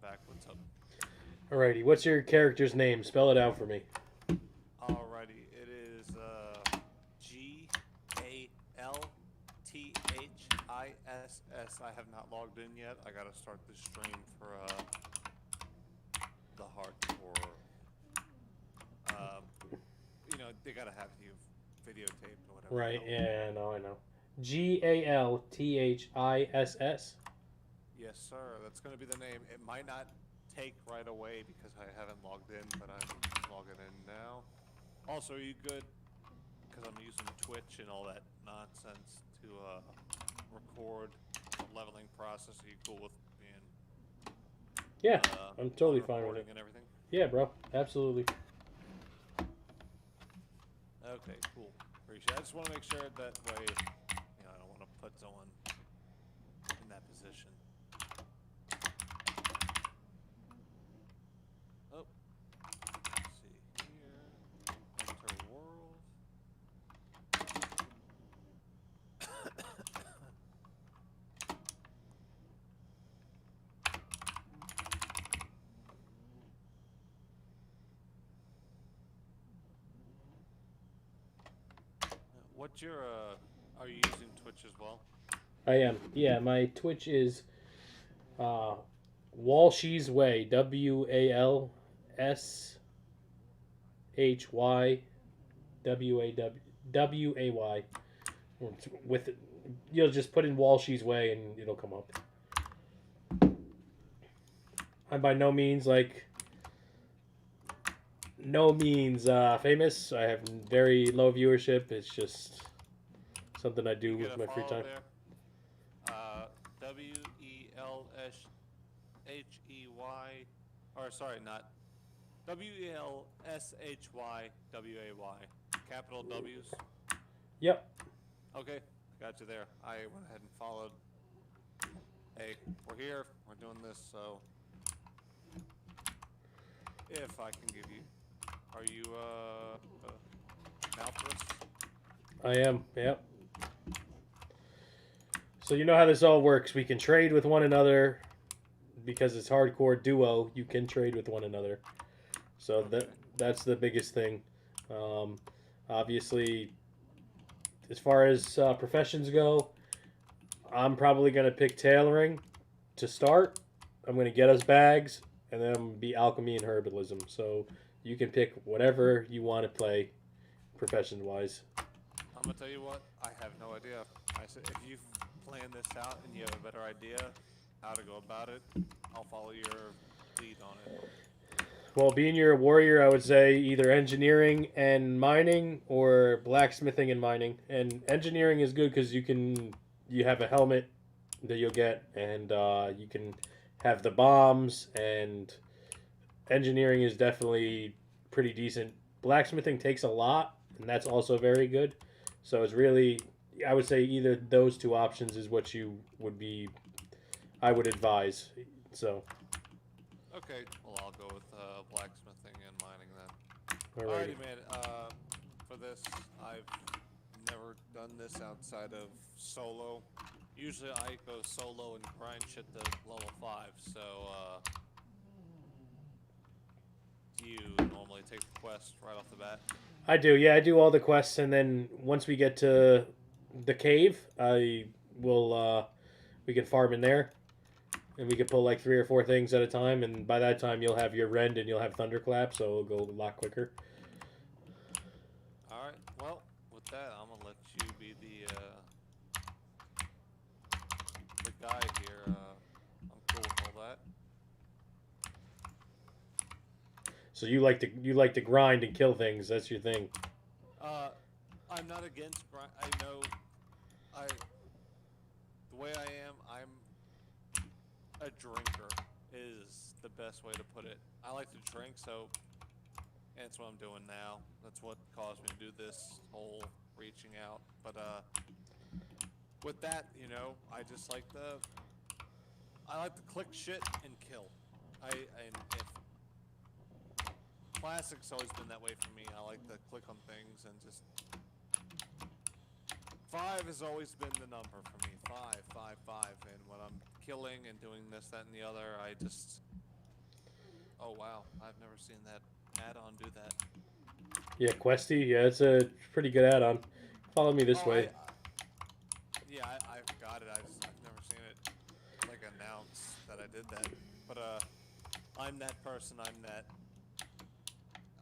back. What's up? Alrighty, what's your character's name? Spell it out for me. Alrighty, it is GALTHISS. I have not logged in yet. I gotta start the stream for the hardcore. They gotta have you videotaped or whatever the Right, hell. yeah, I know. GALTHISS. Yes, sir. That's gonna be the name. It might not take right away because I haven't logged in, but I'm logging in now. Also, are you good? Because I'm using Twitch and all that nonsense to record the leveling process. Are you cool with being Yeah, I'm on totally fine with recording it. and everything? Yeah, bro, absolutely. Okay, cool. Appreciate it. I just want to make sure that way, I don't want to put someone in that position. Oh, let's see here. Enter world. What's your, are you using Twitch as well? I am. Yeah, my Twitch is Walshy's Way. WALSHYWAY. With you'll just put in Walshy's Way and it'll come up. I'm by no means famous. I have very low viewership. It's just something I do You get with a my free follow time. there. WELSHEY, or sorry, not WELSHYWAY. Capital W's. Yep. Okay, got you there. I went ahead and followed. Hey, we're here. We're doing this, so if I can give you, are you mouthless? I am. Yep. So you know how this all works. We can trade with one another because it's hardcore duo. You can trade with one another. So Okay. that's the biggest thing. Um, Obviously, as far as professions go, I'm probably gonna pick tailoring to start. I'm gonna get us bags, and then I'm gonna be alchemy and herbalism. So you can pick whatever you want to play, profession wise. I'm gonna tell you what. I have no idea. I said if you've planned this out and you have a better idea how to go about it, I'll follow your lead on it. Well, being you're a warrior, I would say either engineering and mining or blacksmithing and mining. And engineering is good because you have a helmet that you'll get, and you can have the bombs. And engineering is definitely pretty decent. Blacksmithing takes a lot, and that's also very good. So it's really, I would say either those two options is what you would be. I would advise. So, Okay. Well, I'll go with blacksmithing and mining then. alrighty. Alrighty, man. For this, I've never done this outside of solo. Usually, I go solo and grind shit to level 5. So, do you normally take the quest right off the bat? I do, yeah, I do all the quests, and then once we get to the cave, I will we can farm in there, and we can pull like 3 or 4 things at a time, and by that time you'll have your rend and you'll have thunderclap, so it'll go a lot quicker. All right. Well, with that, I'm gonna let you be the guy here. I'm cool with all that. So you like to grind and kill things. That's your thing. Uh, I'm not against grind. I know, I the way I am, I'm a drinker is the best way to put it. I like to drink, so that's what I'm doing now. That's what caused me to do this whole reaching out. But with that, I like to click shit and kill. And if classic's always been that way for me. I like to click on things and just 5 has always been the number for me. 5, 5, 5. And when I'm killing and doing this, that, and the other, I just Oh wow, I've never seen that add-on do that. Yeah, Questy. Yeah, it's a pretty good add-on. Follow me this Oh, way. yeah, I've got it. I've never seen it like announce that I did that. But I'm that person. I'm that.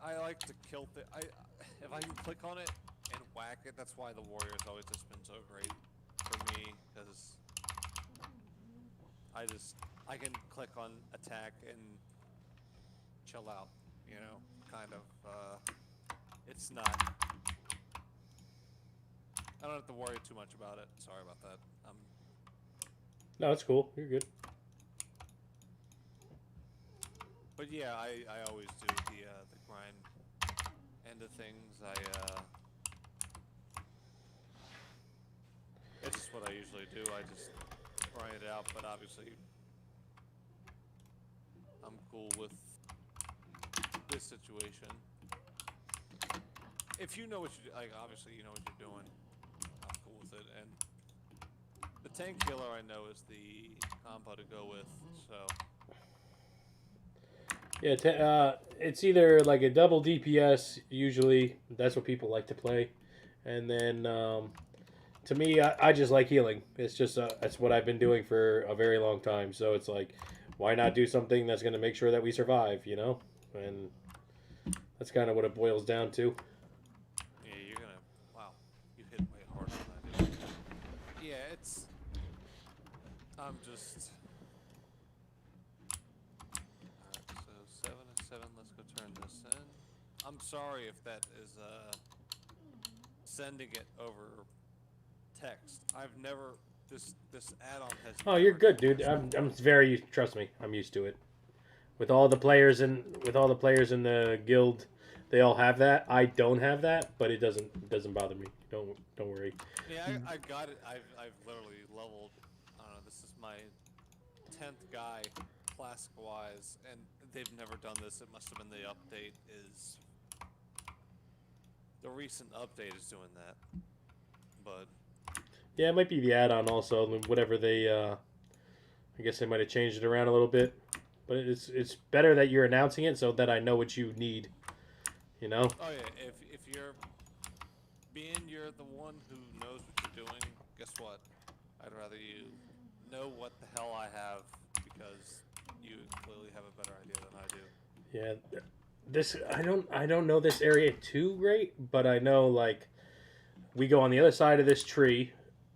I like to kill if I can click on it and whack it. That's why the warrior's always just been so great for me, because I can click on attack and chill out. You know, kind of. It's not. I don't have to worry too much about it. Sorry about that. No, it's cool. You're good. But yeah, I always do the grind end of things. It's just what I usually do. I just grind it out. But obviously, I'm cool with this situation. If you know what you like, obviously you know what you're doing. I'm cool with it. And the tank killer I know is the combo to go with. So. Yeah, it's either like a double DPS. Usually, that's what people like to play, and then to me, I just like healing. It's just that's what I've been doing for a very long time. So it's like, why not do something that's going to make sure that we survive? You know, and that's kind of what it boils down to. Yeah, you're gonna. Wow, you hit way harder than I do. Yeah, it's. I'm just. Alright, so 7 and 7. Let's go turn this in. I'm sorry if that is sending it over text. I've never. This add-on has. Oh, you're Never good, done dude. this I'm before. very trust me. I'm used to it. With all the players in the guild, they all have that. I don't have that, but it doesn't bother me. Don't worry. Yeah, I got it. I've literally leveled. I don't know. This is my 10th guy, classic wise, and they've never done this. It must have been the update. Is the recent update is doing that? But Yeah, it might be the add-on also. Whatever they, I guess they might have changed it around a little bit. But it's better that you're announcing it so that I know what you need. You know. oh yeah, if you're the one who knows what you're doing, guess what? I'd rather you know what the hell I have, because you clearly have a better idea than I do. Yeah. This I don't know this area too great, but I know like we go on the other side of this tree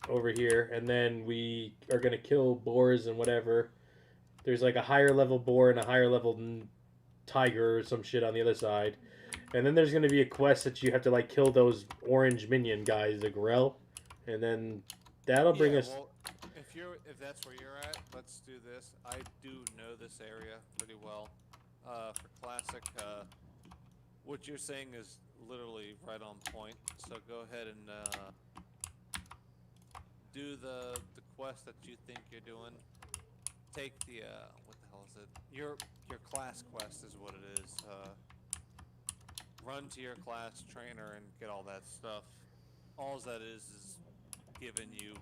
over here, and then we are gonna kill boars and whatever. There's like a higher level boar and a higher level tiger or some shit on the other side, and then there's gonna be a quest that you have to like kill those orange minion guys, the Grell, and then that'll bring Yeah, us. well, if that's where you're at, let's do this. I do know this area pretty well. For classic, what you're saying is literally right on point. So go ahead and do the quest that you think you're doing. Take the what the hell is it? Your class quest is what it is. Run to your class trainer and get all that stuff. All that is giving you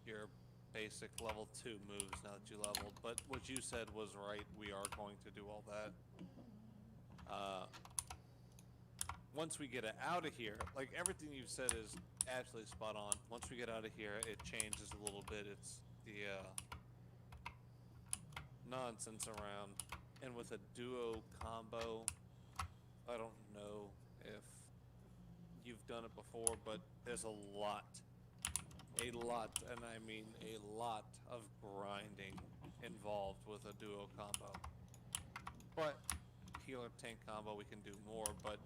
your basic level 2 moves now that you leveled. But what you said was right. We are going to do all that. Once we get out of here, like everything you said is absolutely spot on. Once we get out of here, it changes a little bit. It's the nonsense around. And with a duo combo, I don't know if you've done it before, but there's a lot, and I mean a lot of grinding involved with a duo combo. But healer tank combo, we can do more, but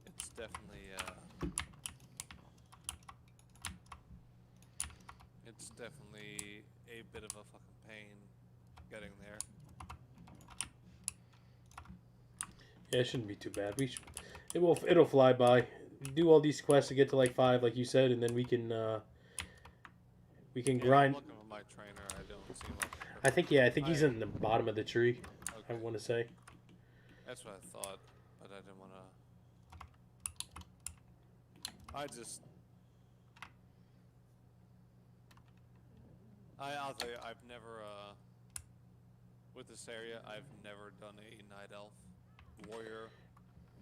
it's definitely a bit of a fucking pain getting there. Yeah, it shouldn't be too bad. It'll fly by. Do all these quests to get to like 5, like you said, and then we can Yeah, grind. I'm looking for my trainer. I don't see him. I think he's in the bottom of the tree. Okay. I want to say. That's what I thought, but I didn't want to. I'll tell you, I've never with this area, I've never done a Night Elf Warrior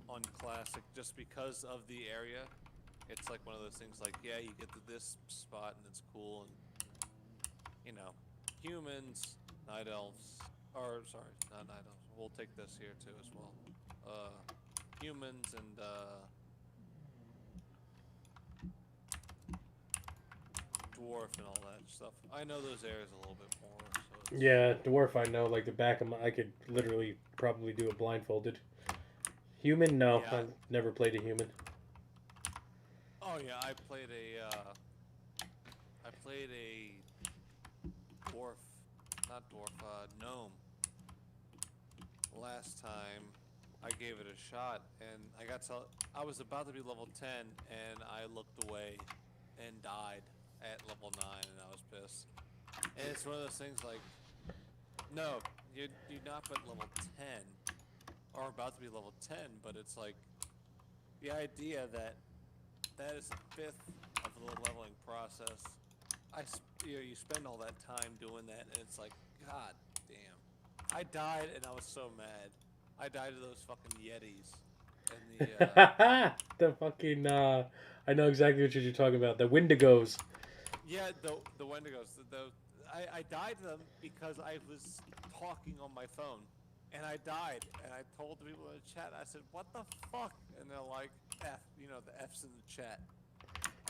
on Classic just because of the area. It's like one of those things like, yeah, you get to this spot and it's cool, and you know, humans, Night Elves, or sorry, not Night Elves. We'll take this here too as well. Humans and dwarf and all that stuff. I know those areas a little bit more. So it's... Yeah, dwarf I know like the back of my. I could literally probably do it blindfolded. Human, no, Yeah. I've never played a human. Oh yeah, I played a dwarf, not dwarf, gnome. Last time I gave it a shot, and I was about to be level 10, and I looked away and died at level 9, and I was pissed. And it's one of those things like, no, you're not but level 10, or about to be level 10, but it's like, the idea that is a fifth of the leveling process. You spend all that time doing that, and it's like, god damn. I died, and I was so mad. I died to those fucking Yetis. And The fucking I know exactly what you're talking about. The Wendigos. yeah, the Wendigos. I died to them because I was talking on my phone, and I died. And I told the people in the chat, I said, "What the fuck?" And they're like, "F," you know, the F's in the chat.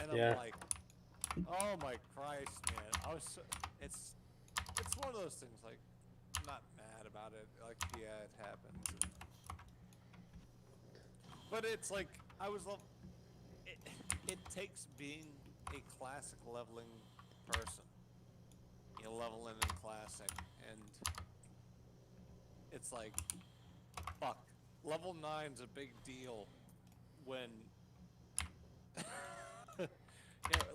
And I'm like, "Oh my Christ, man!" It's one of those things. Like, I'm not mad about it. Like, yeah, it happens. But it's like it takes being a classic leveling person. You level in classic, and it's like, fuck. Level 9's a big deal when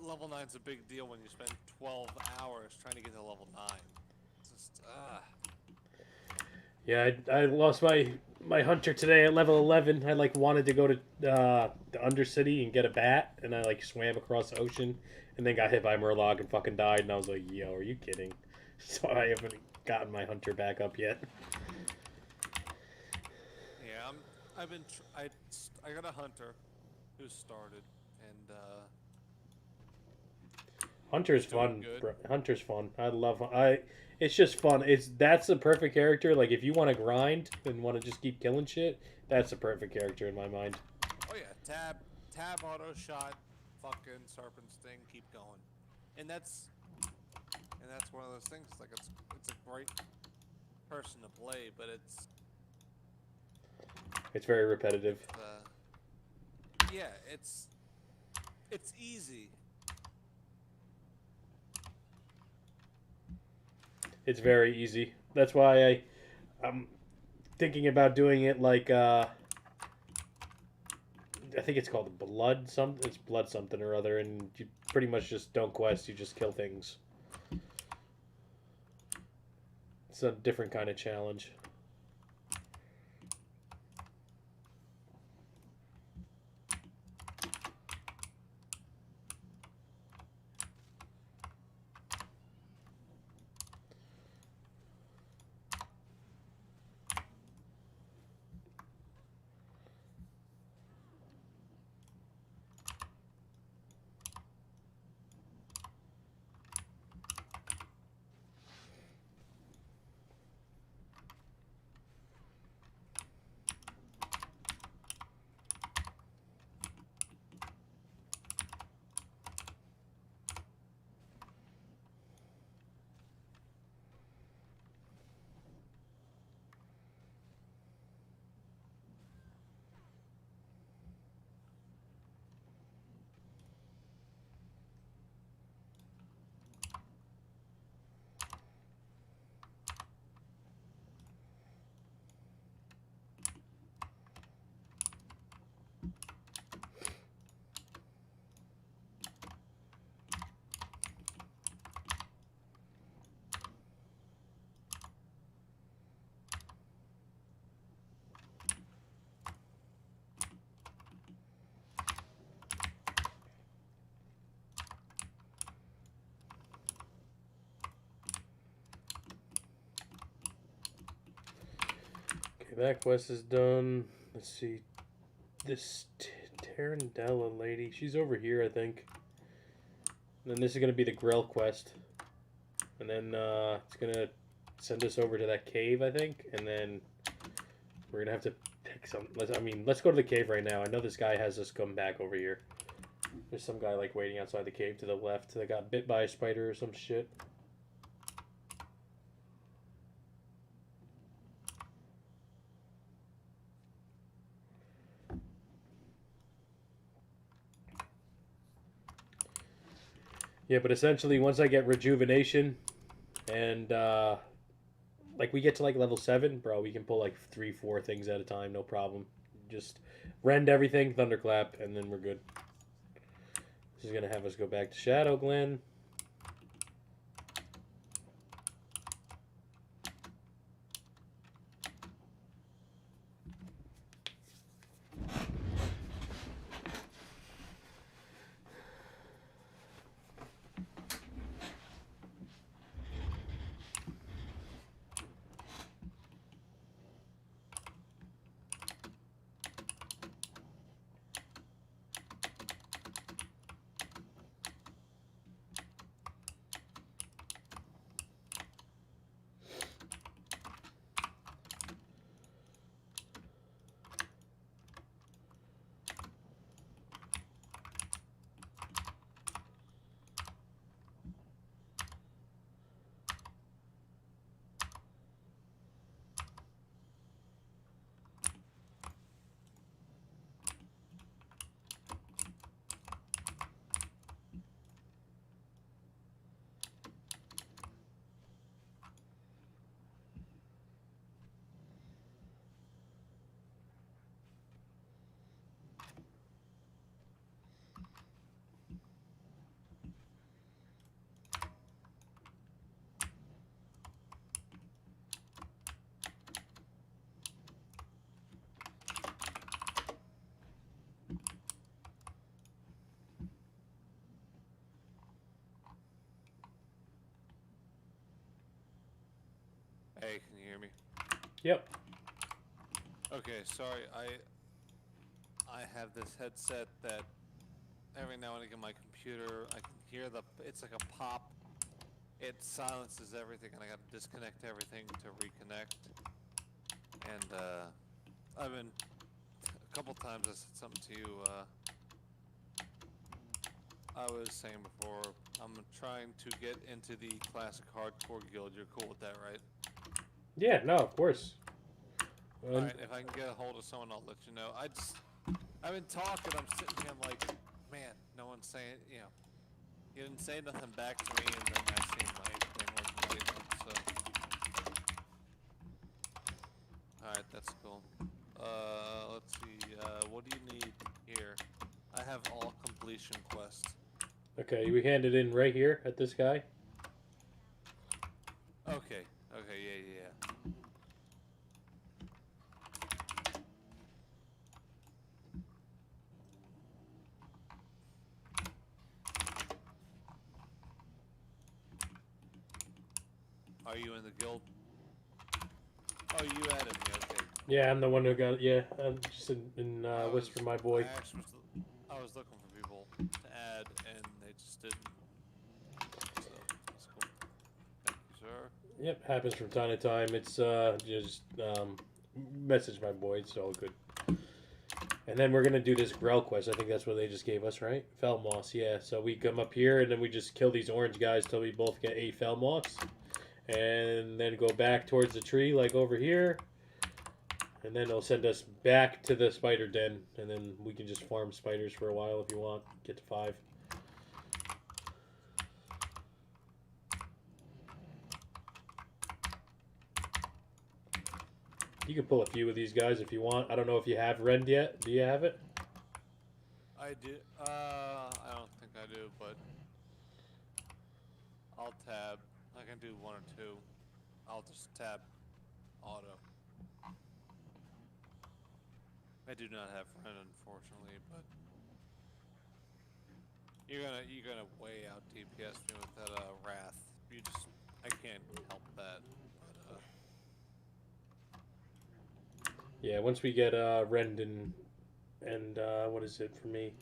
level 9's a big deal when you spend 12 hours trying to get to level 9. It's just Yeah, I lost my hunter today at level 11. I like wanted to go to the Undercity and get a bat, and I like swam across the ocean, and then got hit by a Murloc and fucking died. And I was like, "Yo, are you kidding?" So I haven't gotten my hunter back up yet. Yeah, I got a hunter who started, and Hunter's he's doing fun. good. Bro. Hunter's fun. It's just fun. That's the perfect character. Like if you want to grind and want to just keep killing shit, that's the perfect character in my mind. Oh yeah, tab auto shot, fucking serpent sting, keep going, and that's one of those things. Like it's a great person to play, but It's very repetitive. Yeah, it's easy. It's very easy. That's why I'm thinking about doing it like I think it's called blood something. It's blood something or other, and you pretty much just don't quest. You just kill things. It's a different kind of challenge. That quest is done. Let's see. This Tarandella lady, she's over here, I think. And then this is going to be the Grell quest. And then it's going to send us over to that cave, I think. And then we're going to have to pick some... let's go to the cave right now. I know this guy has us come back over here. There's some guy, like, waiting outside the cave to the left that got bit by a spider or some shit. Yeah, but essentially, once I get rejuvenation, and like we get to like level 7, bro, we can pull like 3-4 things at a time, no problem. Just rend everything, thunderclap, and then we're good. This is gonna have us go back to Shadow Glen. Hey, can you hear me? Yep. Okay, sorry. I have this headset that every now and again my computer, I can hear it's like a pop. It silences everything, and I got to disconnect everything to reconnect. And I've been a couple times I said something to you. I was saying before, I'm trying to get into the classic hardcore guild. You're cool with that, right? Yeah, no, of course. Alright, if I can get a hold of someone, I'll let you know. I've been talking, I'm sitting here, I'm like, man, no one's saying, you know, you didn't say nothing back to me, and then I seen my thing wasn't lighting up, so. Alright, that's cool. Let's see, what do you need here? I have all completion quests. Okay, we hand it in right here at this guy. Okay, yeah. Are you in the guild? Oh, you added me, okay. Yeah, I'm the one who got. Yeah, I'm just in Whisper, my boy. I was looking for people to add, and they just didn't. So that's cool. Thank you, sir. Yep, happens from time to time. It's just message my boy. It's all good. And then we're gonna do this Grell quest. I think that's what they just gave us, right? Fel moss, yeah. So we come up here and then we just kill these orange guys till we both get 8 fel moss, and then go back towards the tree, like over here. And then it'll send us back to the spider den, and then we can just farm spiders for a while if you want. Get to 5. You can pull a few of these guys if you want. I don't know if you have rend yet. Do you have it? I do. I don't think I do, but I'll tab. I can do 1 or 2. I'll just tab auto. I do not have friend, unfortunately, but you're gonna way out DPS me with that wrath. I can't help that. But Yeah, once we get Rend and what is it for me?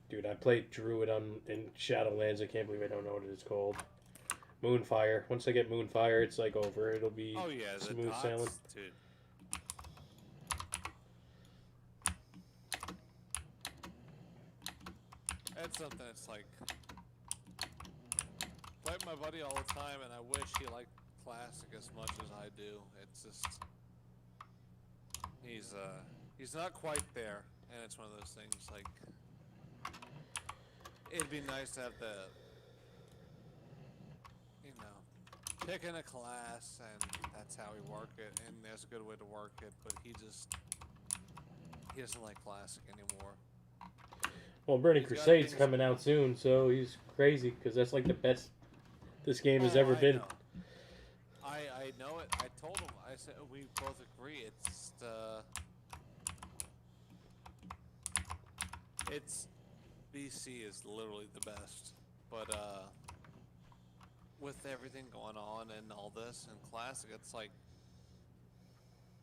Dude, I played Druid on in Shadowlands. I can't believe I don't know what it's called. Moonfire. Once I get Moonfire, it's like over. It'll be Oh yeah, the smooth sailing. dots, dude. That's something that's like, play with my buddy all the time, and I wish he liked classic as much as I do. It's just he's not quite there, and it's one of those things like it'd be nice to have the, you know, picking a class and that's how we work it, and there's a good way to work it, but he doesn't like classic anymore. Well, Burning He's got Crusade's things. coming out soon, so he's crazy because that's like the best this game has Oh, ever I been. know. I know it. I told him. I said we both agree. It's BC is literally the best, but with everything going on and all this and classic, it's like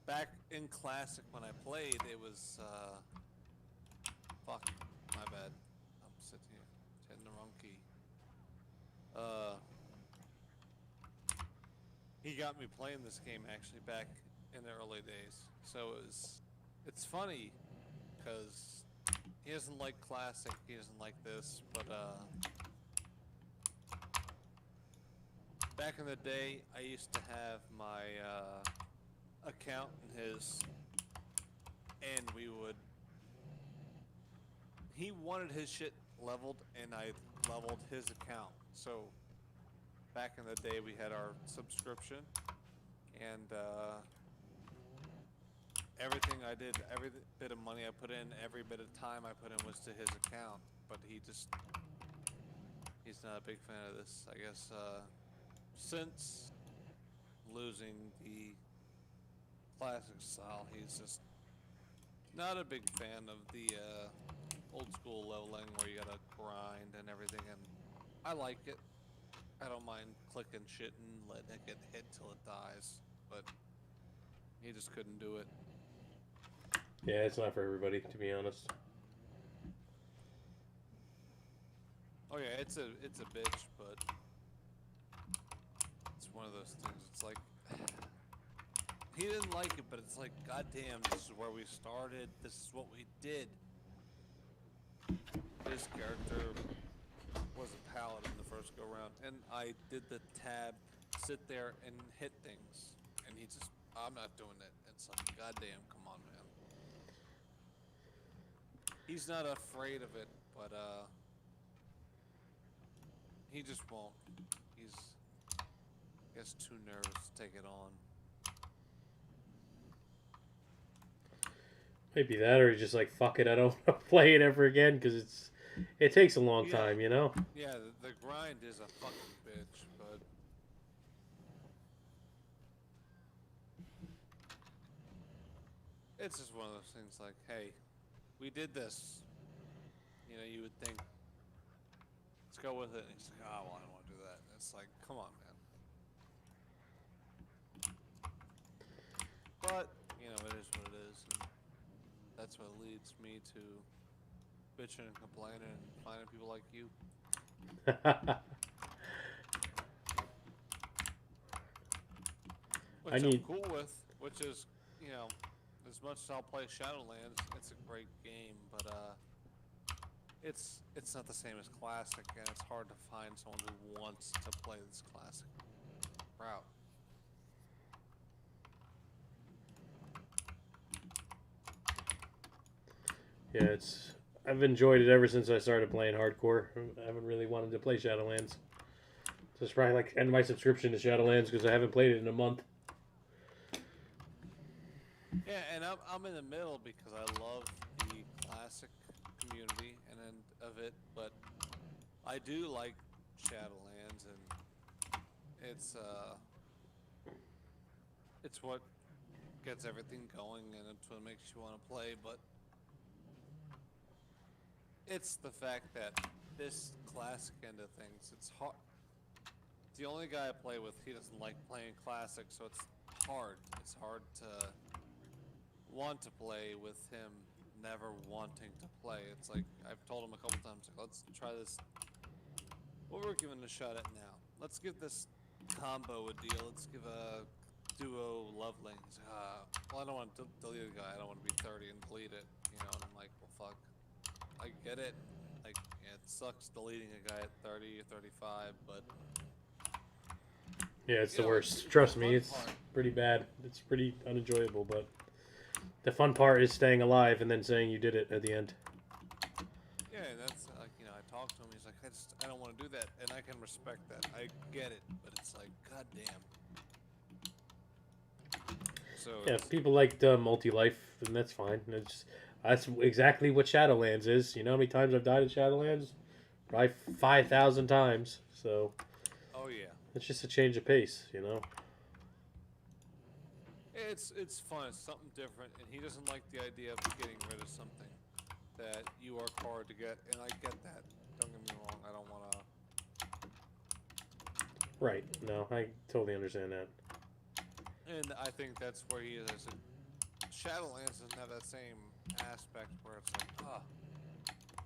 back in classic when I played, it was fuck, my bad. I'm sitting here hitting the wrong key. He got me playing this game actually back in the early days. So it's funny because he doesn't like classic, he doesn't like this, but back in the day I used to have my account in his, and he wanted his shit leveled and I leveled his account. So back in the day we had our subscription, and everything I did, every bit of money I put in, every bit of time I put in was to his account. But he's not a big fan of this, I guess. Since losing the classic style, he's just not a big fan of the old school leveling where you gotta grind and everything. And I like it. I don't mind clicking shit and letting it get hit till it dies, but he just couldn't do it. Yeah, it's not for everybody, to be honest. Oh yeah, it's a bitch, but it's one of those things. It's like he didn't like it, but it's like, goddamn, this is where we started. This is what we did. His character was a paladin the first go round, and I did the tab, sit there and hit things, and he just, I'm not doing it. It's like, goddamn, come on, man. He's not afraid of it, but he just won't. He's, I guess, too nervous to take it on. Maybe that, or he's just like, fuck it, I don't want to play it ever again because it takes a long Yeah. time, you know? Yeah, the grind is a fucking bitch, but it's just one of those things like, hey, we did this. You know, you would think, let's go with it. And he's like, oh, well, I don't want to do that. And it's like, come on, man. But, you know, it is what it is. And that's what leads me to bitching and complaining and finding people like you. Which I'm cool with, which is, you know, as much as I'll play Shadowlands, it's a great game, but it's not the same as classic, and it's hard to find someone who wants to play this classic route. Yeah, I've enjoyed it ever since I started playing hardcore. I haven't really wanted to play Shadowlands. So it's probably like end my subscription to Shadowlands because I haven't played it in a month. Yeah, and I'm in the middle because I love the classic community and end of it, but I do like Shadowlands, and it's what gets everything going, and it's what makes you want to play. But it's the fact that this classic end of things, it's hard. The only guy I play with, he doesn't like playing classic, so it's hard. It's hard to want to play with him never wanting to play. It's like I've told him a couple times, like, let's try this. What we're giving a shot at now. Let's give this combo a deal. Let's give a duo leveling. He's like, well, I don't want to delete a guy. I don't want to be 30 and delete it. You know, and I'm like, well, fuck. I get it. Like, yeah, it sucks deleting a guy at 30 or 35, but Yeah, it's the know, worst. it's Trust the me, fun it's part. pretty bad. It's pretty unenjoyable, but the fun part is staying alive and then saying you did it at the end. Yeah, and that's like, you know, I talked to him. He's like, I don't want to do that, and I can respect that. I get it, but it's like, goddamn. So Yeah, it's, people like multi-life, and that's fine. That's exactly what Shadowlands is. You know how many times I've died in Shadowlands? Probably 5,000 times. So oh yeah, it's just a change of pace, you know. it's fun. It's something different, and he doesn't like the idea of getting rid of something that you work hard to get, and I get that. Don't get me wrong. I don't want to. Right. No, I totally understand that. And I think that's where he is. Shadowlands doesn't have that same aspect where it's like,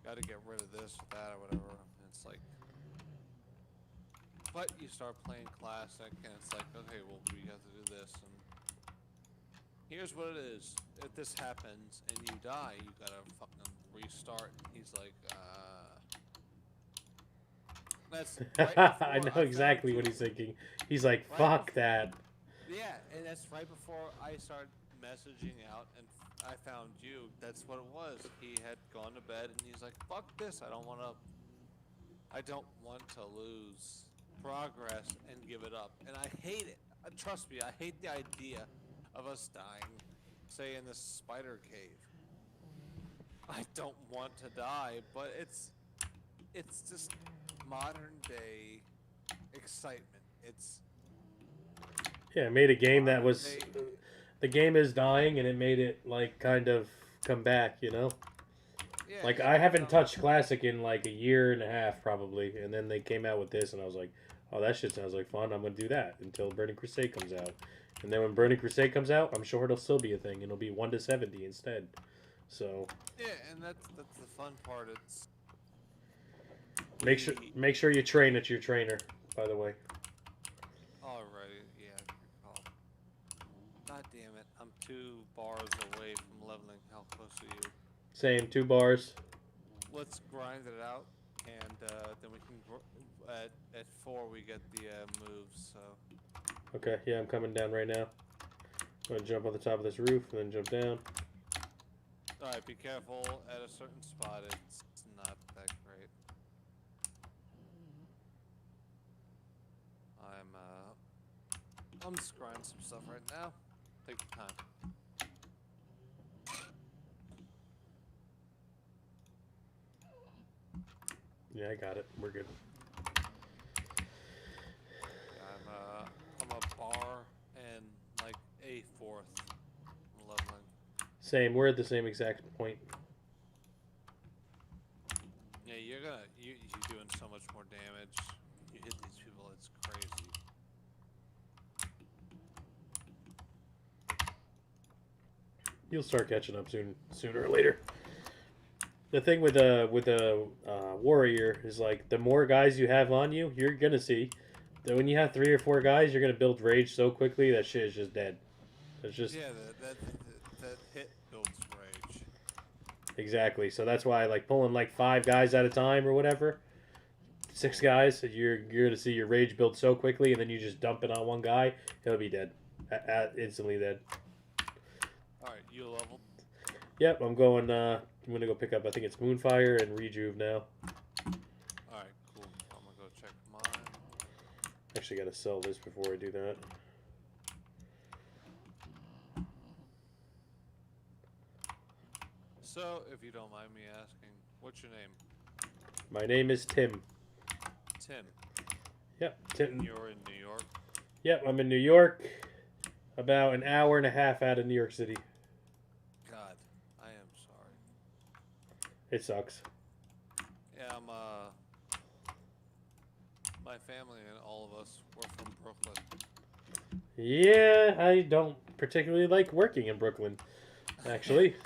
got to get rid of this or that or whatever. And it's like, but you start playing Classic, and it's like, okay, well, we have to do this, and here's what it is. If this happens and you die, you gotta fucking restart. And he's like, that's right I know exactly what he's thinking. He's like, Right fuck before- that. Yeah, and that's right before I started messaging out, and I found you. That's what it was. He had gone to bed, and he's like, "Fuck this! I don't want to lose progress and give it up." And I hate it. Trust me, I hate the idea of us dying, say in this spider cave. I don't want to die, but it's just modern day excitement. It's Yeah, it made a game that was. They- The game is dying, and it made it, like, kind of come back, you know? yeah, Like, and, I haven't touched Classic in, like, a year and a half, probably. And then they came out with this, and I was like, oh, that shit sounds like fun. I'm going to do that until Burning Crusade comes out. And then when Burning Crusade comes out, I'm sure it'll still be a thing. And it'll be 1 to 70 instead. So, yeah, and that's the fun part. It's make sure you train at your trainer, by the way. alrighty, yeah. Good call. God damn it! I'm 2 bars away from leveling. How close are you? Same, 2 bars. Let's grind it out, and then we can at 4 we get the moves. So Okay, yeah, I'm coming down right now. I'm going to jump on the top of this roof and then jump down. all right, be careful at a certain spot. It's not that great. I'm just grinding some stuff right now. Take your time. Yeah, I got it. We're good. I'm a bar and like a 4th leveling. Same. We're at the same exact point. Yeah, you're doing so much more damage. You hit these people, it's crazy. You'll start catching up sooner or later. The thing with a warrior is, like, the more guys you have on you, you're gonna see that when you have 3 or 4 guys, you're gonna build rage so quickly that shit is just dead. It's just Yeah, that hit builds rage. exactly. So that's why, like, pulling like 5 guys at a time or whatever, 6 guys, you're gonna see your rage build so quickly, and then you just dump it on one guy, he'll be dead, instantly dead. All right, you level. Yep, I'm gonna go pick up. I think it's Moonfire and Rejuve now. All right, cool. I'm gonna go check mine. Actually, gotta sell this before I do that. So, if you don't mind me asking, what's your name? My name is Tim. Tim. Yep, And Tim. you're in New York. Yep, I'm in New York. About an hour and a half out of New York City. God, I am sorry. It sucks. Yeah, my family and all of us were from Brooklyn. Yeah, I don't particularly like working in Brooklyn. actually.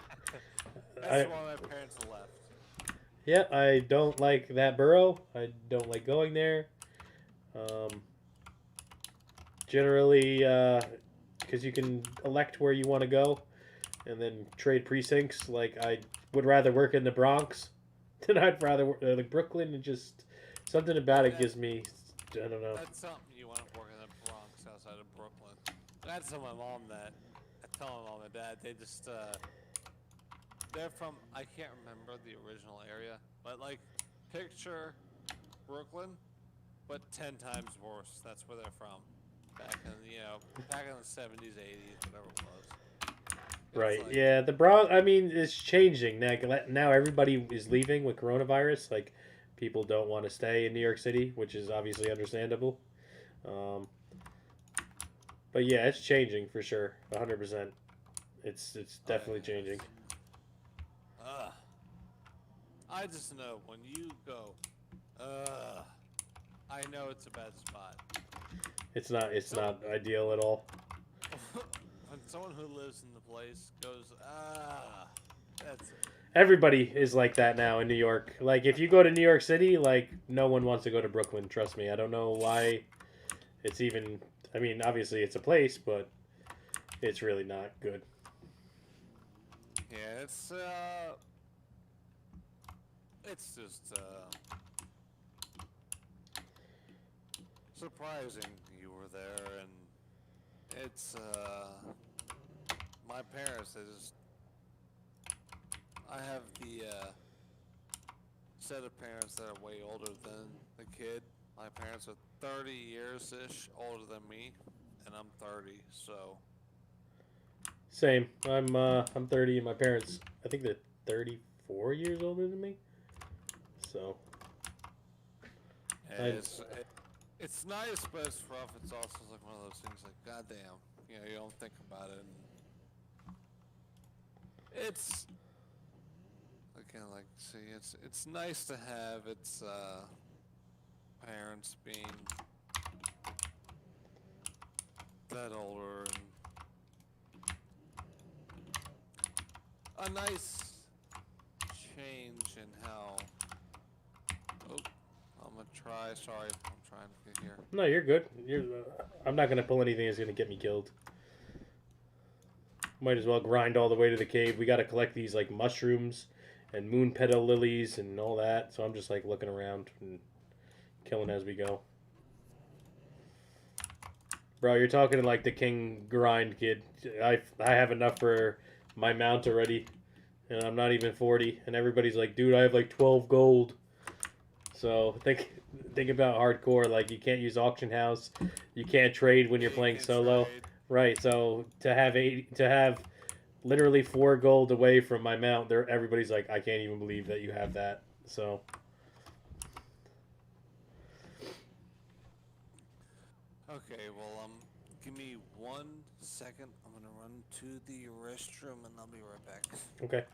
That's why my parents left. Yeah, I don't like that borough. I don't like going there. Um, generally, because you can elect where you want to go and then trade precincts. Like, I would rather work in the Bronx than I'd rather work like Brooklyn. And just something about it gives me, I don't know. That's something you want to work in the Bronx outside of Brooklyn. I had to tell my mom that. I tell my mom and dad, they just, they're from, I can't remember the original area, but like, picture Brooklyn, but 10 times worse. That's where they're from. Back in, back in the 70s, 80s, whatever it was. Right. Like, Yeah, the Bronx. I mean, it's changing now. Now everybody is leaving with coronavirus. Like, people don't want to stay in New York City, which is obviously understandable. Um, but yeah, it's changing for sure. 100%. It's definitely changing. I just know when you go, I know it's a bad spot. It's not. It's not ideal at all. When someone who lives in the place goes, that's it. Everybody is like that now in New York. Like, if you go to New York City, like, no one wants to go to Brooklyn. Trust me. I don't know why it's even. I mean, obviously it's a place, but it's really not good. Yeah, it's just surprising you were there, and it's my parents. I have the set of parents that are way older than the kid. My parents are 30 years ish older than me, and I'm 30. So Same. I'm 30, and my parents, I think they're 34 years older than me. So it's nice, but it's rough. It's also like one of those things like, goddamn, you don't think about it. And it's again, like, see, it's nice to have its parents being that older and a nice change in how. Oh, I'm gonna try. Sorry, I'm trying to get here. no, you're good. I'm not gonna pull anything that's gonna get me killed. Might as well grind all the way to the cave. We gotta collect these like mushrooms and moon petal lilies and all that. So I'm just like looking around and killing as we go. Bro, you're talking like the king grind, kid. I have enough for my mount already, and I'm not even 40. And everybody's like, dude, I have like 12 gold. So think about hardcore. Like, you can't use auction house, you can't trade when you're playing solo, trade. right? So to have literally 4 gold away from my mount, there everybody's like, I can't even believe that you have that. So. Okay, well, give me 1 second. I'm gonna run to the restroom and I'll be right back. Okay.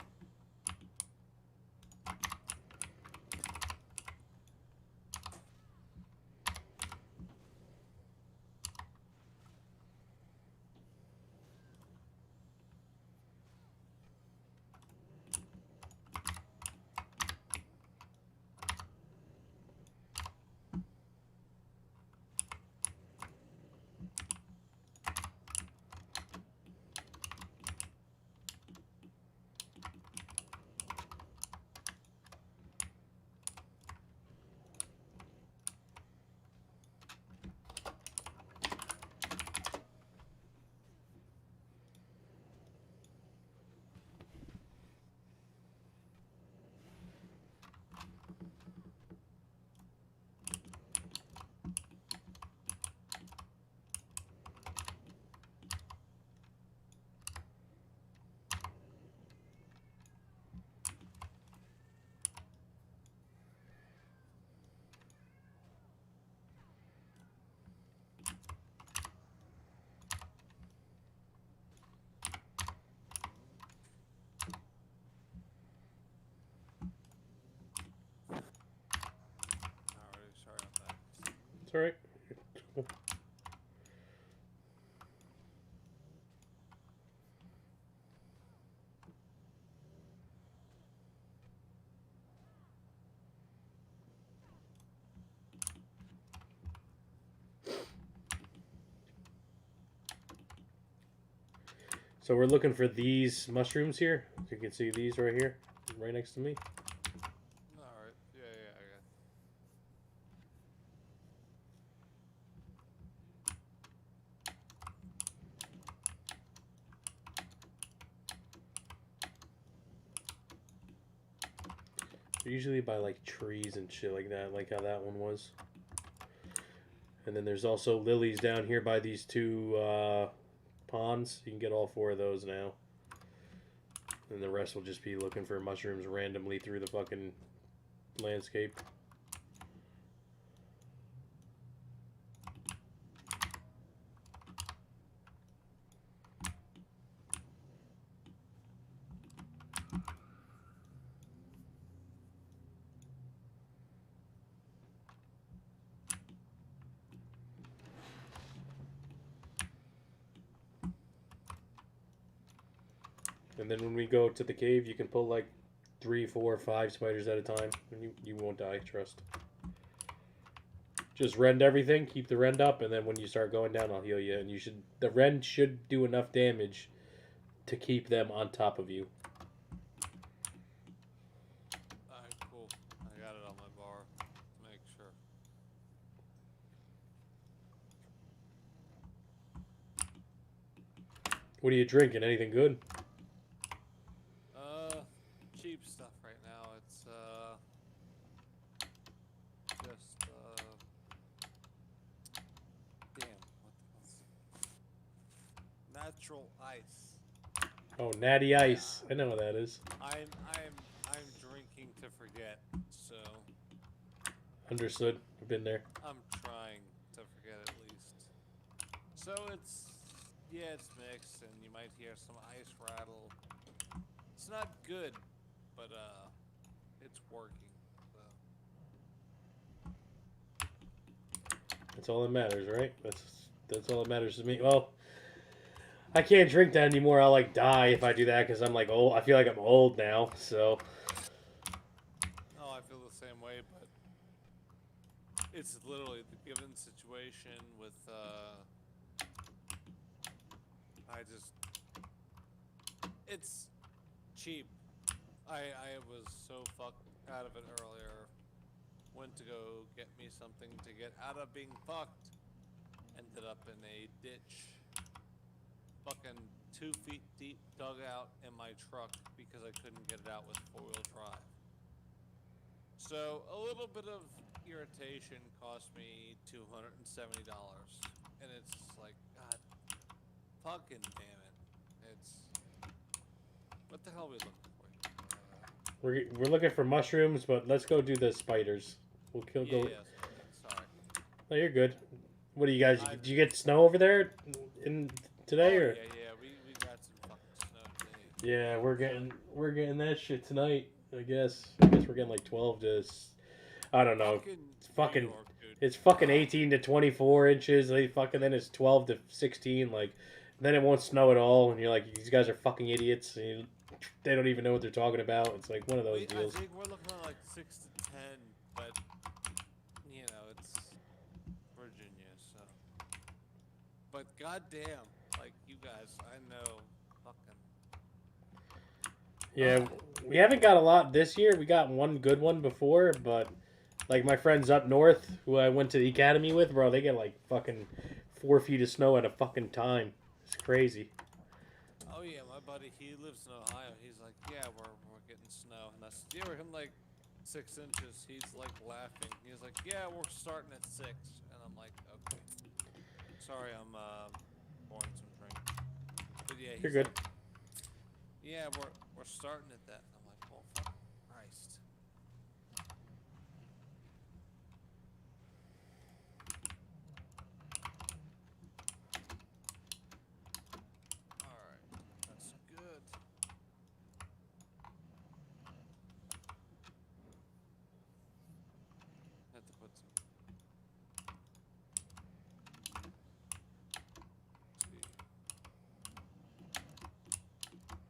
Alright, sorry about that. It's alright. So we're looking for these mushrooms here. You can see these right here, right next to me. Alright. Yeah, I got. They're usually by like trees and shit like that, like how that one was. And then there's also lilies down here by these two ponds. You can get all 4 of those now. And the rest will just be looking for mushrooms randomly through the fucking landscape. And then when we go to the cave, you can pull like 3, 4, 5 spiders at a time, and you won't die. Trust. Just rend everything, keep the rend up, and then when you start going down, I'll heal you. And you should the rend should do enough damage to keep them on top of you. Alright, cool. I got it on my bar to make sure. What are you drinking? Anything good? Cheap stuff right now. It's just damn, natural ice. Oh, Natty Ice. I know what that is. I'm drinking to forget, so Understood. I've been there. I'm trying to forget at least. So it's mixed, and you might hear some ice rattle. It's not good, but it's working. So. That's all that matters, right? That's all that matters to me. Well, I can't drink that anymore. I'll like die if I do that because I'm like old. I feel like I'm old now. So Oh, I feel the same way, but it's literally the given situation with it's cheap. I was so fucked out of it earlier. Went to go get me something to get out of being fucked. Ended up in a ditch. Fucking 2 feet deep dugout in my truck because I couldn't get it out with 4-wheel drive. So a little bit of irritation cost me $270, and it's like, God, fucking damn it! It's what the hell are we looking for? we're looking for mushrooms, but let's go do the spiders. We'll kill go. Yeah, sorry. No, you're good. What do you guys? Did you get snow over there in today or? Yeah, we got some fucking snow today. Yeah, we're getting that shit tonight. I guess we're getting like 12 to. I don't know. It's fucking. New York, dude. It's fucking 18 to 24 inches. They fucking then it's 12 to 16. Like, then it won't snow at all, and you're like, these guys are fucking idiots. And they don't even know what they're talking about. It's like one of those deals. I think we're looking at like 6 to 10, but you know it's Virginia, so. But goddamn, like you guys, I know, fucking. Yeah, we haven't got a lot this year. We got one good one before, but like my friends up north who I went to the academy with, bro, they get like fucking 4 feet of snow at a fucking time. It's crazy. Oh yeah, my buddy, he lives in Ohio. He's like, yeah, we're getting snow, and that's we're getting like 6 inches. He's like laughing. He's like, yeah, we're starting at 6, and I'm like, okay. Sorry, I'm pouring some drink. But yeah, he's You're good. like, yeah, we're starting at that. And I'm like, well, fuck Christ. All right, that's good. Have to put some.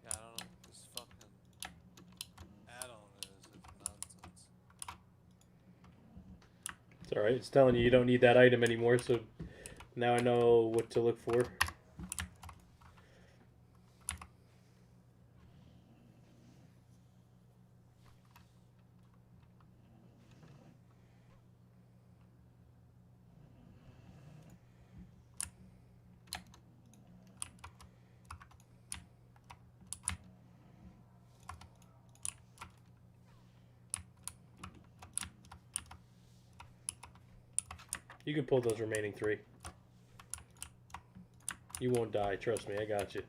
Yeah, I don't know what this fucking add-on is. It's nonsense. It's alright. It's telling you don't need that item anymore, so now I know what to look for. You can pull those remaining 3. You won't die. Trust me. I got you.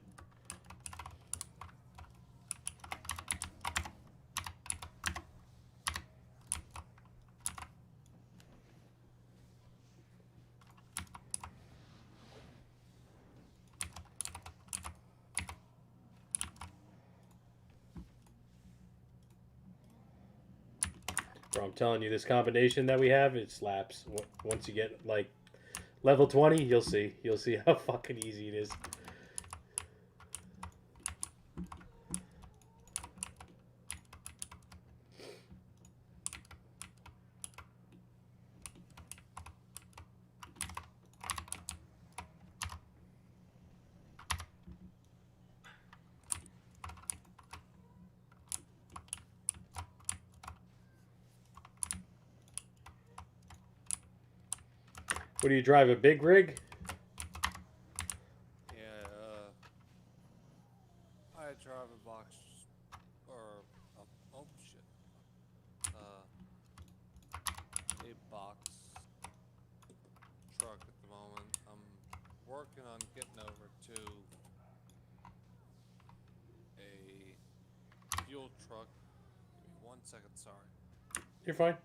Bro, I'm telling you, this combination that we have, it slaps. Once you get, like, level 20, you'll see. You'll see how fucking easy it is. What do you drive, a big rig? Yeah, I drive a box, or, oh shit, a box truck at the moment. I'm working on getting over to a fuel truck. Give me 1 second, sorry. You're fine.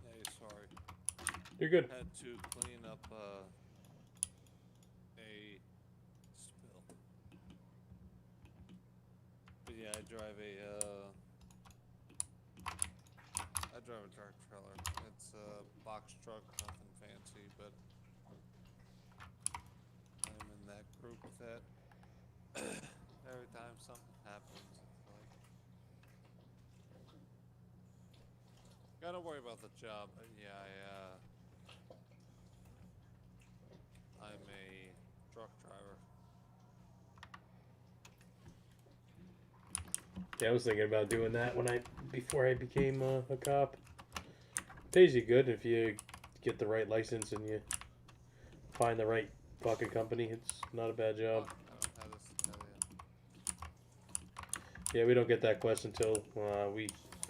Hey, sorry. You're good. Had to clean up, a spill. But yeah, I drive a truck trailer. It's a box truck, nothing fancy, but I'm in that group that every time something happens, it's like, gotta worry about the job. But yeah, I'm a truck driver. Yeah, I was thinking about doing that before I became a cop. Pays you good if you get the right license and you find the right fucking company. It's not a bad job. Fuck, I don't have this to tell you. Yeah, we don't get that quest until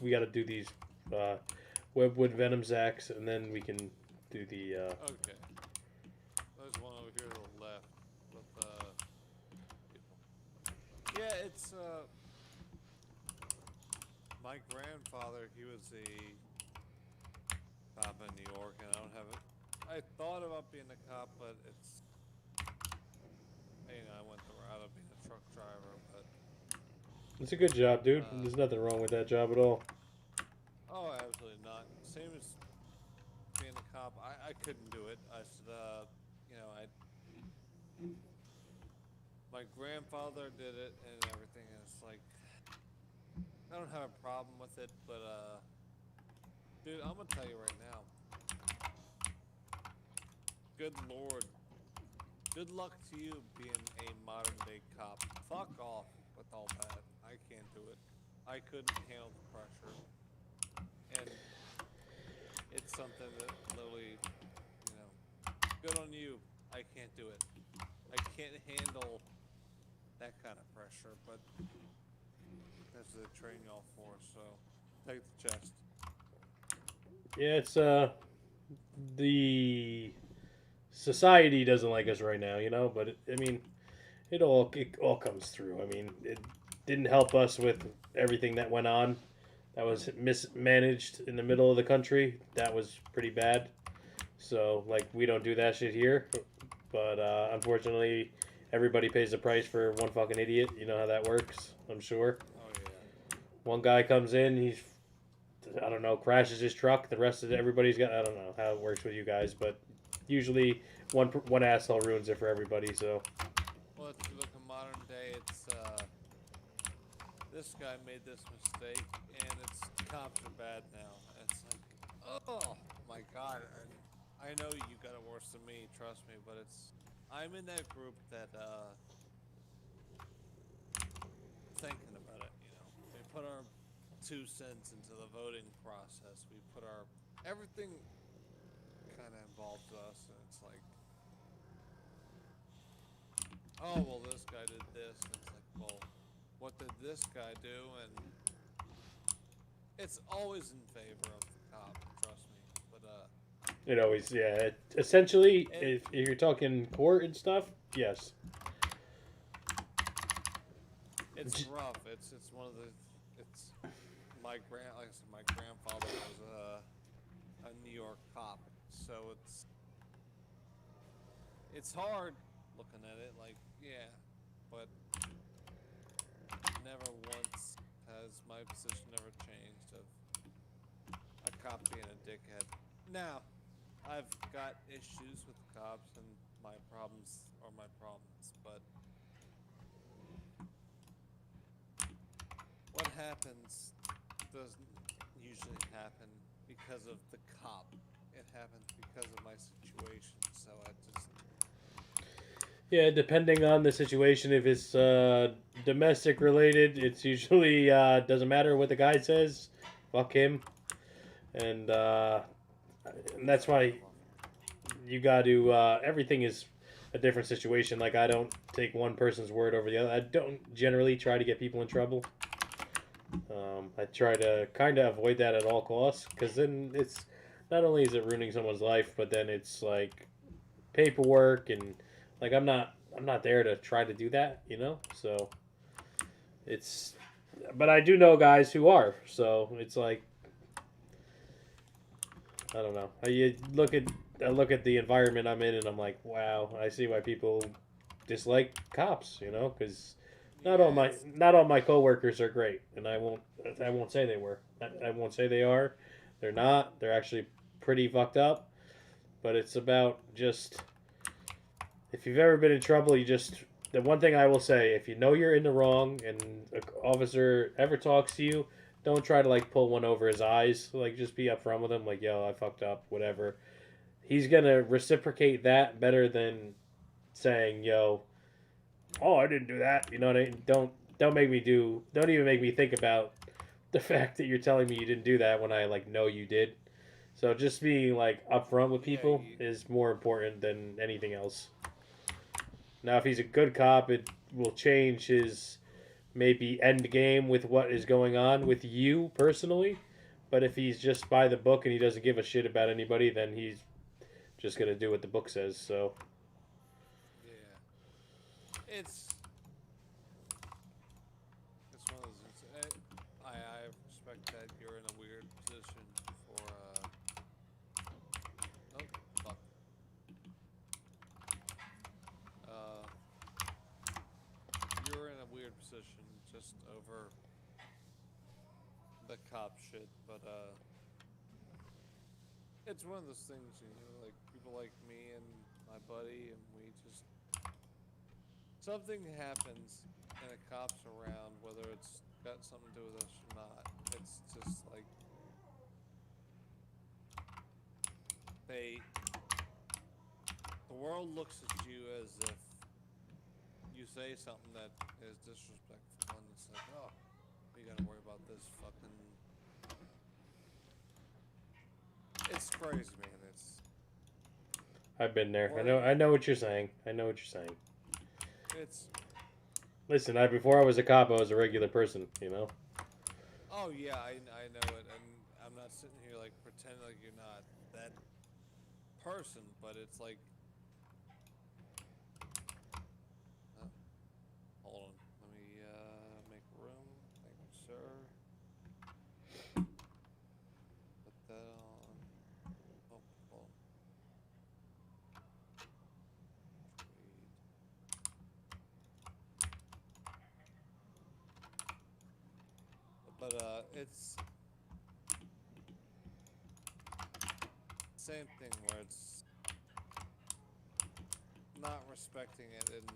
we got to do these Webwood Venom Zacks, and then we can do the. Okay. There's one over here to the left with people. Yeah, it's my grandfather. He was a cop in New York, and I don't have it. I thought about being a cop, but it's, I went the route of being a truck driver, but It's a good job, dude. There's nothing wrong with that job at all. oh, absolutely not. Same as being a cop. I couldn't do it. I said, my grandfather did it and everything, and it's like, I don't have a problem with it, but dude, I'm gonna tell you right now. Good lord. Good luck to you being a modern day cop. Fuck off with all that. I can't do it. I couldn't handle the pressure, and it's something that literally, you know, good on you. I can't do it. I can't handle that kind of pressure, but that's the training all for. So take the chest. Yeah, it's the society doesn't like us right now, you know. But I mean, it all comes through. I mean, it didn't help us with everything that went on. That was mismanaged in the middle of the country. That was pretty bad. So like we don't do that shit here. But unfortunately, everybody pays the price for one fucking idiot. You know how that works, I'm sure. Oh yeah. One guy comes in, I don't know, crashes his truck. The rest of everybody's got, I don't know how it works with you guys, but usually one asshole ruins it for everybody. So Well, if you look in modern day, it's this guy made this mistake, and it's cops are bad now. It's like, oh my god! And I know you got it worse than me, trust me. But I'm in that group that thinking about it. You know, we put our 2 cents into the voting process. We put our everything kind of involved us, and it's like, oh well, this guy did this, and it's like, well, what did this guy do? And it's always in favor of the cop, trust me. But it always, yeah. Essentially, and if you're talking court and stuff, yes. it's rough. It's one of the it's like I said, my grandfather was a New York cop, so it's hard looking at it. Like yeah, but never once has my position ever changed of a cop being a dickhead. Now, I've got issues with cops, and my problems are my problems, but what happens doesn't usually happen because of the cop. It happens because of my situation, so I just... Yeah, depending on the situation, if it's domestic related, it's usually doesn't matter what the guy says. Fuck him, and that's why you got to. Everything is a different situation. Like I don't take one person's word over the other. I don't generally try to get people in trouble. I try to kind of avoid that at all costs, because then it's not only is it ruining someone's life, but then it's like paperwork and like I'm not there to try to do that, you know. So it's, but I do know guys who are. So it's like I don't know. I look at the environment I'm in, and I'm like, wow, I see why people dislike cops, you know, because Yeah, not all my coworkers are great, and I won't say they were. I won't say they are. They're not. They're actually pretty fucked up. But it's about just if you've ever been in trouble, you just the one thing I will say, if you know you're in the wrong and an officer ever talks to you, don't try to like pull one over his eyes. Like just be upfront with him, like, yo, I fucked up, whatever. He's gonna reciprocate that better than saying, yo, oh, I didn't do that. You know what I mean? Don't make me do. Don't even make me think about the fact that you're telling me you didn't do that when I like know you did. So just being like upfront with yeah, people is more important than anything else. Now, if he's a good cop, it will change his maybe end game with what is going on with you personally. But if he's just by the book and he doesn't give a shit about anybody, then he's just gonna do what the book says. So yeah. It's one of those things. I respect that you're in a weird position for oh fuck. Uh, you're in a weird position just over the cop shit, but it's one of those things, you know, like people like me and my buddy, and we just something happens and a cop's around, whether it's got something to do with us or not. It's just like they the world looks at you as if you say something that is disrespectful, and it's like, oh. We gotta worry about this fucking. It's crazy, man. I've been there. Or I know what you're saying. I know what you're saying. it's. Listen, before I was a cop, I was a regular person. You know. Oh yeah, I know it, and I'm not sitting here like pretending like you're not that person, but it's like. Uh, hold on, let me make room. Thank you, sir. Put that on. Oh, hold on. But it's same thing where it's not respecting it, and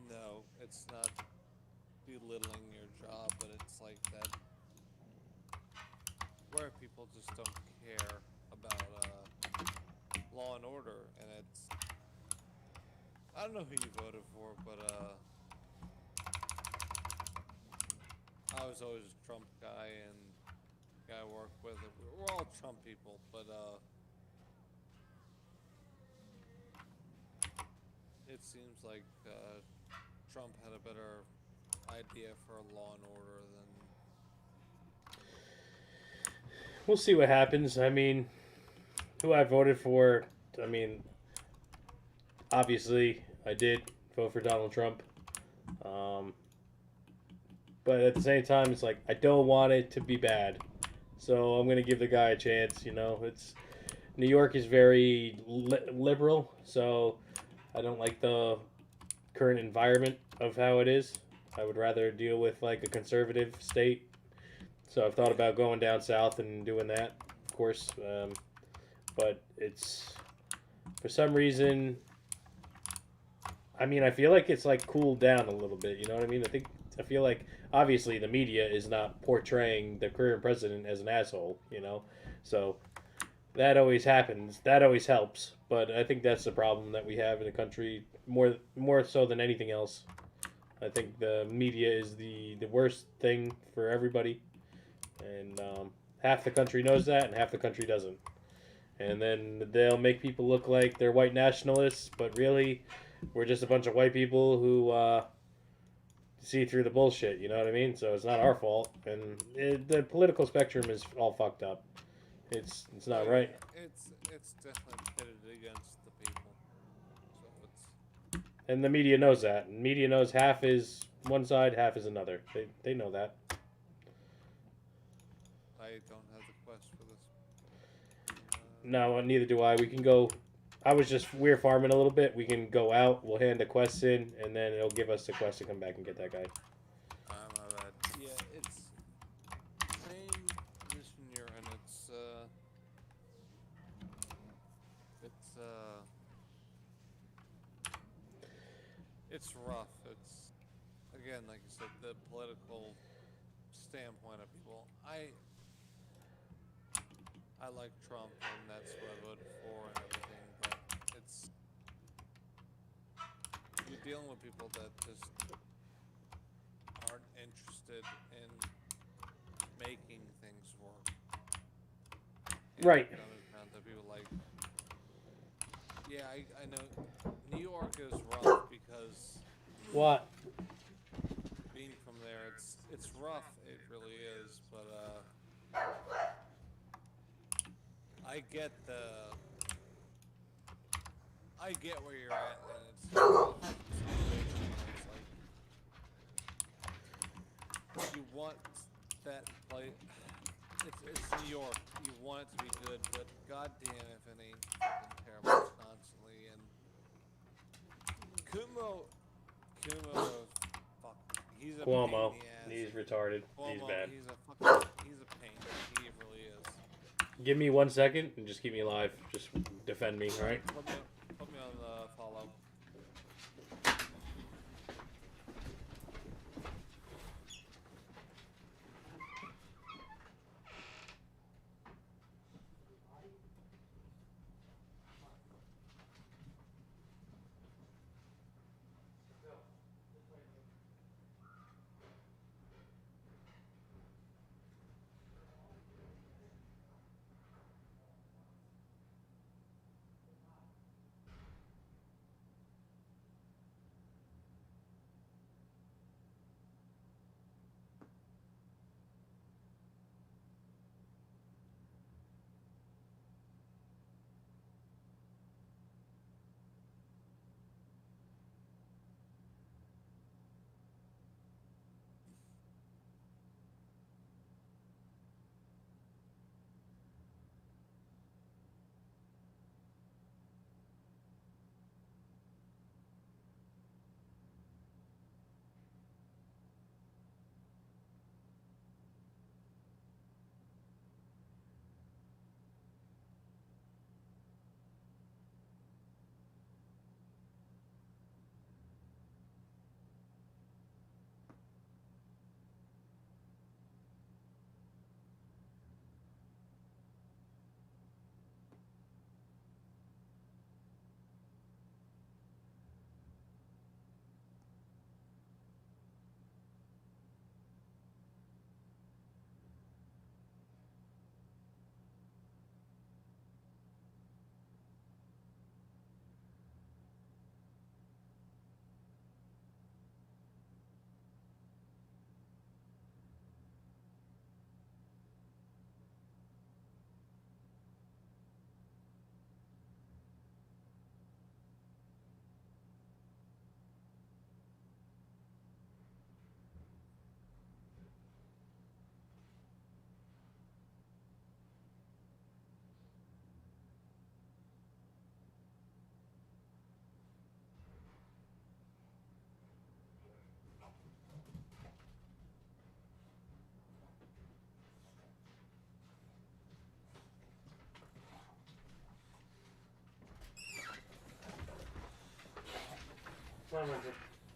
no, it's not belittling your job, but it's like that where people just don't care about law and order, and it's I don't know who you voted for, but I was always a Trump guy, and the guy I work with, we're all Trump people, but it seems like Trump had a better idea for law and order than. We'll see what happens. I mean, who I voted for. I mean, obviously, I did vote for Donald Trump. But at the same time, it's like I don't want it to be bad, so I'm gonna give the guy a chance. You know, it's New York is very liberal, so I don't like the current environment of how it is. I would rather deal with like a conservative state. So I've thought about going down south and doing that, of course. But it's for some reason. I mean, I feel like it's like cooled down a little bit. You know what I mean? I feel like obviously the media is not portraying the current president as an asshole. You know, so that always happens. That always helps. But I think that's the problem that we have in the country more so than anything else. I think the media is the worst thing for everybody, and half the country knows that, and half the country doesn't. And then they'll make people look like they're white nationalists, but really, we're just a bunch of white people who see through the bullshit. You know what I mean? So it's not our fault, and the political spectrum is all fucked up. It's not Oh right. yeah, it's definitely pitted against the people, so it's. And the media knows that. And media knows half is one side, half is another. They know that. I don't have the quest for this. No, neither do I. We can go. We're farming a little bit. We can go out. We'll hand the quest in, and then it'll give us the quest to come back and get that guy. My bad. Yeah, it's same mission you're in. It's it's rough. It's again, like you said, the political standpoint of people. I like Trump, and that's what I voted for and everything. But it's you're dealing with people that just aren't interested in making things work. And Right. it comes down to people like, yeah, I know New York is rough because What? being from there, it's rough. It really is, but I get where you're at, and it's a rough situation. It's like you want that play. It's New York. You want it to be good, but goddamn if it ain't fucking terrible constantly. And Kumo, fuck, he's a pain Cuomo. in the ass. He's retarded. He's Cuomo, bad. he's a pain. He really is. Give me 1 second and just keep me alive. Just defend me, all right? Put me on the follow.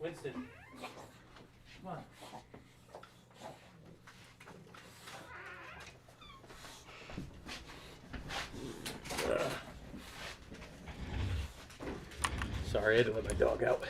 Winston. Come on. Sorry, I had to let my dog out.